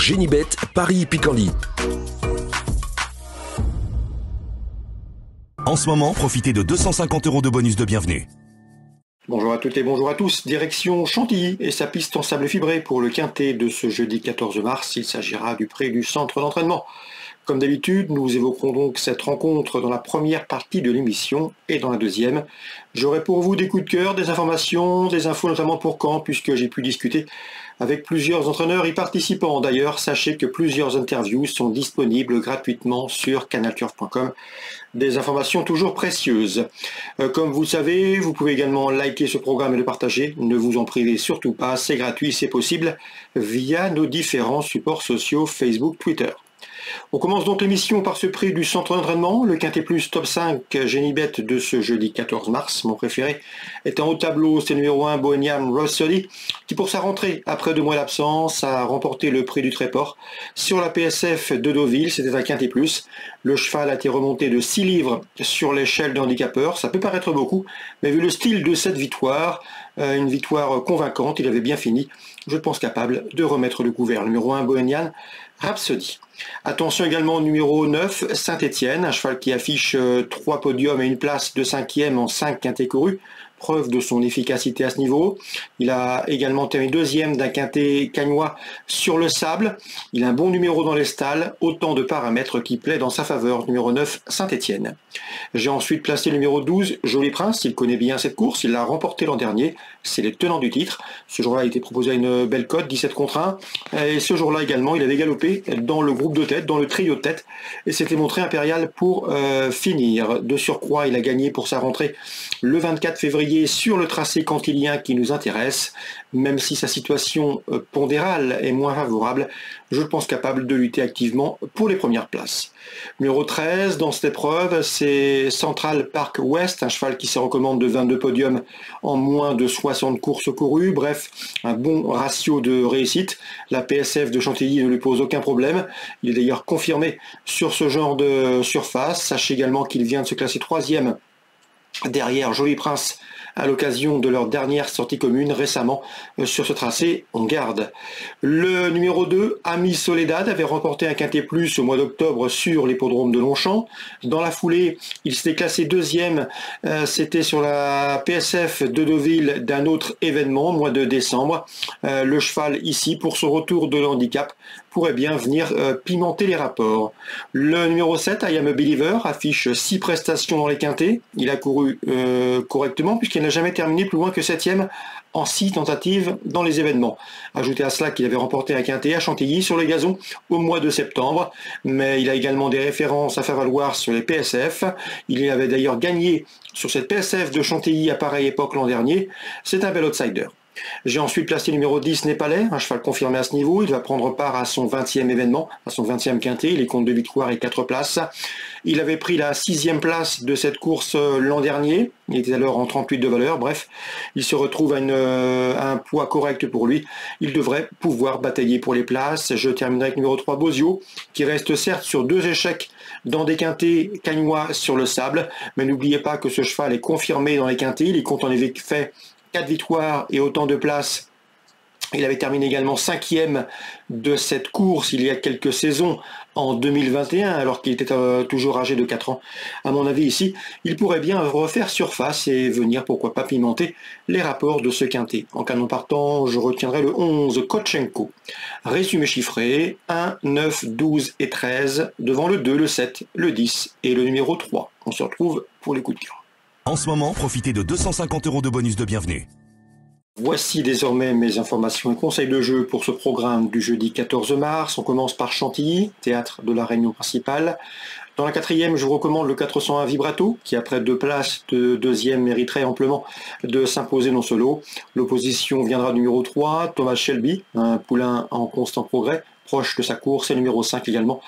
Génibet, Paris-Picanly. En ce moment, profitez de 250 € de bonus de bienvenue. Bonjour à toutes et bonjour à tous, direction Chantilly et sa piste en sable fibré pour le quintet de ce jeudi 14 mars. Il s'agira du prix du centre d'entraînement. Comme d'habitude, nous évoquerons donc cette rencontre dans la première partie de l'émission et dans la deuxième. J'aurai pour vous des coups de cœur, des informations, des infos notamment pour Caen, puisque j'ai pu discuter avec plusieurs entraîneurs y participant. D'ailleurs, sachez que plusieurs interviews sont disponibles gratuitement sur canalturf.com. Des informations toujours précieuses. Comme vous le savez, vous pouvez également liker ce programme et le partager. Ne vous en privez surtout pas, c'est gratuit, c'est possible via nos différents supports sociaux Facebook, Twitter. On commence donc l'émission par ce prix du centre d'entraînement, le Quintet Plus Top 5 Génibet de ce jeudi 14 mars. Mon préféré est en haut tableau, c'est le numéro 1 Bohemian Rhapsody, qui pour sa rentrée, après 2 mois d'absence, a remporté le prix du Tréport. Sur la PSF de Deauville, c'était un Quintet Plus. Le cheval a été remonté de 6 livres sur l'échelle de handicapeur. Ça peut paraître beaucoup, mais vu le style de cette victoire, une victoire convaincante, il avait bien fini, je pense capable de remettre le couvert. Numéro 1 Bohemian Rhapsody. Attention également au numéro 9, Saint-Étienne, un cheval qui affiche 3 podiums et une place de 5e en 5 quintets courus. Preuve de son efficacité à ce niveau. Il a également terminé 2e d'un quintet cagnois sur le sable. Il a un bon numéro dans les stalles, autant de paramètres qui plaident dans sa faveur. Numéro 9, Saint-Étienne. J'ai ensuite placé le numéro 12, Joli Prince. Il connaît bien cette course, il l'a remporté l'an dernier. C'est les tenants du titre. Ce jour-là, il a été proposé à une belle cote, 17 contre 1. Et ce jour-là également, il avait galopé dans le groupe de tête, dans le trio de tête. Et s'était montré impérial pour finir. De surcroît, il a gagné pour sa rentrée le 24 février sur le tracé cantilien qui nous intéresse. Même si sa situation pondérale est moins favorable, je pense capable de lutter activement pour les premières places. Numéro 13 dans cette épreuve, c'est Central Park West, un cheval qui se recommande de 22 podiums en moins de 60 courses courues. Bref, un bon ratio de réussite. La PSF de Chantilly ne lui pose aucun problème. Il est d'ailleurs confirmé sur ce genre de surface. Sachez également qu'il vient de se classer 3e derrière Joli Prince à l'occasion de leur dernière sortie commune récemment sur ce tracé, on garde. Le numéro 2, Ami Soledad, avait remporté un quintet plus au mois d'octobre sur l'hippodrome de Longchamp. Dans la foulée, il s'était classé 2e, c'était sur la PSF de Deauville d'un autre événement, mois de décembre. Le cheval ici, pour son retour de handicap, pourrait bien venir pimenter les rapports. Le numéro 7, I Am a Believer, affiche 6 prestations dans les quintets. Il a couru correctement puisqu'il n'a jamais terminé plus loin que 7e en 6 tentatives dans les événements. Ajoutez à cela qu'il avait remporté un quintet à Chantilly sur les gazons au mois de septembre, mais il a également des références à faire valoir sur les PSF. Il avait d'ailleurs gagné sur cette PSF de Chantilly à pareille époque l'an dernier. C'est un bel outsider. J'ai ensuite placé le numéro 10 Népalais, un cheval confirmé à ce niveau. Il va prendre part à son 20e événement, à son 20e quintet. Il est compte de victoires et 4 places. Il avait pris la 6e place de cette course l'an dernier. Il était alors en 38 de valeur. Bref, il se retrouve à un poids correct pour lui. Il devrait pouvoir batailler pour les places. Je terminerai avec le numéro 3 Bozio, qui reste certes sur 2 échecs dans des quintets cagnois sur le sable. Mais n'oubliez pas que ce cheval est confirmé dans les quintets. Il compte en effet 4 victoires et autant de places. Il avait terminé également 5e de cette course il y a quelques saisons en 2021 alors qu'il était toujours âgé de 4 ans. À mon avis ici, il pourrait bien refaire surface et venir pourquoi pas pimenter les rapports de ce quintet. En canon partant, je retiendrai le 11 Kotchenko. Résumé chiffré, 1, 9, 12 et 13 devant le 2, le 7, le 10 et le numéro 3. On se retrouve pour les coups de cœur. En ce moment, profitez de 250 € de bonus de bienvenue. Voici désormais mes informations et conseils de jeu pour ce programme du jeudi 14 mars. On commence par Chantilly, théâtre de la réunion principale. Dans la 4e, je vous recommande le 401 Vibrato, qui après 2 places de 2e mériterait amplement de s'imposer non solo. L'opposition viendra du numéro 3, Thomas Shelby, un poulain en constant progrès, proche de sa course, et numéro 5 également,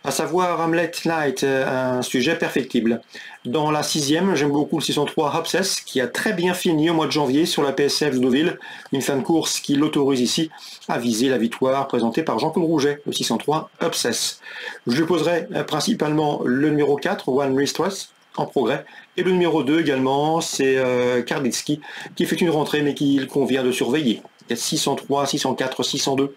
à savoir Hamlet Knight, un sujet perfectible. Dans la 6e, j'aime beaucoup le 603 Obsess, qui a très bien fini au mois de janvier sur la PSF de Deauville, une fin de course qui l'autorise ici à viser la victoire présentée par Jean-Claude Rouget, le 603 Obsess. Je lui poserai principalement le numéro 4, One Mistress, en progrès, et le numéro 2 également, c'est Karbitsky, qui fait une rentrée mais qu'il convient de surveiller. Il y a 603, 604, 602.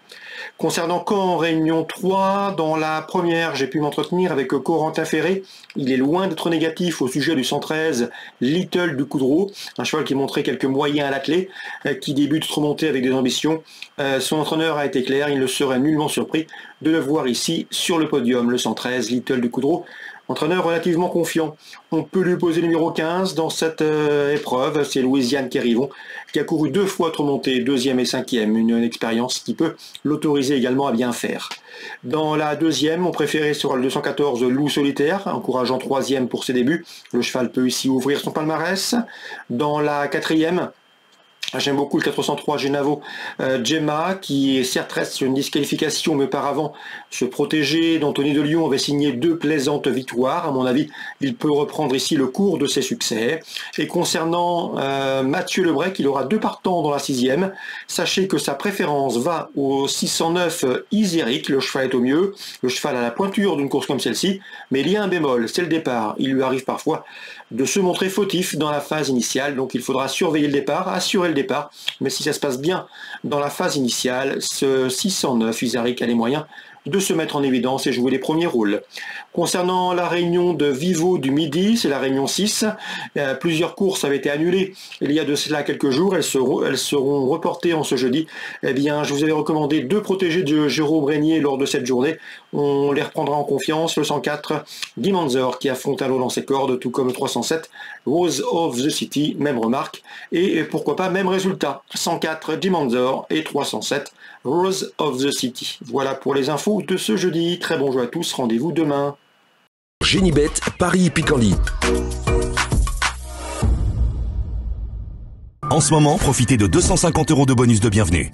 Concernant Caen, Réunion 3, dans la première, j'ai pu m'entretenir avec Corentin Ferré. Il est loin d'être négatif au sujet du 113 Little du Coudreau, un cheval qui montrait quelques moyens à l'attelé, qui débute remonté avec des ambitions. Son entraîneur a été clair, il ne serait nullement surpris de le voir ici sur le podium, le 113 Little du Coudreau. Entraîneur relativement confiant. On peut lui poser le numéro 15 dans cette épreuve. C'est Louisiane Kérivon qui a couru 2 fois remonté, 2e et 5e. Une expérience qui peut l'autoriser également à bien faire. Dans la deuxième, mon préféré sera le 214 Loup Solitaire, encourageant 3e pour ses débuts. Le cheval peut ici ouvrir son palmarès. Dans la quatrième, j'aime beaucoup le 403 Genavo Gemma, qui certes reste sur une disqualification, mais auparavant se protéger d'Anthony de Lyon avait signé 2 plaisantes victoires. À mon avis, il peut reprendre ici le cours de ses succès. Et concernant Mathieu Lebrec, il aura 2 partants dans la 6e. Sachez que sa préférence va au 609 Iséric, le cheval est au mieux. Le cheval a la pointure d'une course comme celle-ci, mais il y a un bémol, c'est le départ. Il lui arrive parfois de se montrer fautif dans la phase initiale, donc il faudra surveiller le départ, assurer le départ, mais si ça se passe bien dans la phase initiale, ce 609 Iséric a les moyens de se mettre en évidence et jouer les premiers rôles. Concernant la réunion de Vivo du Midi, c'est la réunion 6, plusieurs courses avaient été annulées il y a de cela quelques jours, elles seront reportées en ce jeudi. Eh bien, je vous avais recommandé 2 protégés de Jérôme Régnier lors de cette journée, on les reprendra en confiance, le 104 Dimanzor qui affronte un lot dans ses cordes, tout comme le 307 Rose of the City, même remarque, et pourquoi pas même résultat, 104 Dimanzor et 307 Rose of the City. Voilà pour les infos de ce jeudi. Très bon jeu à tous, rendez-vous demain. Génibet, Paris et Picardie. En ce moment, profitez de 250 € de bonus de bienvenue.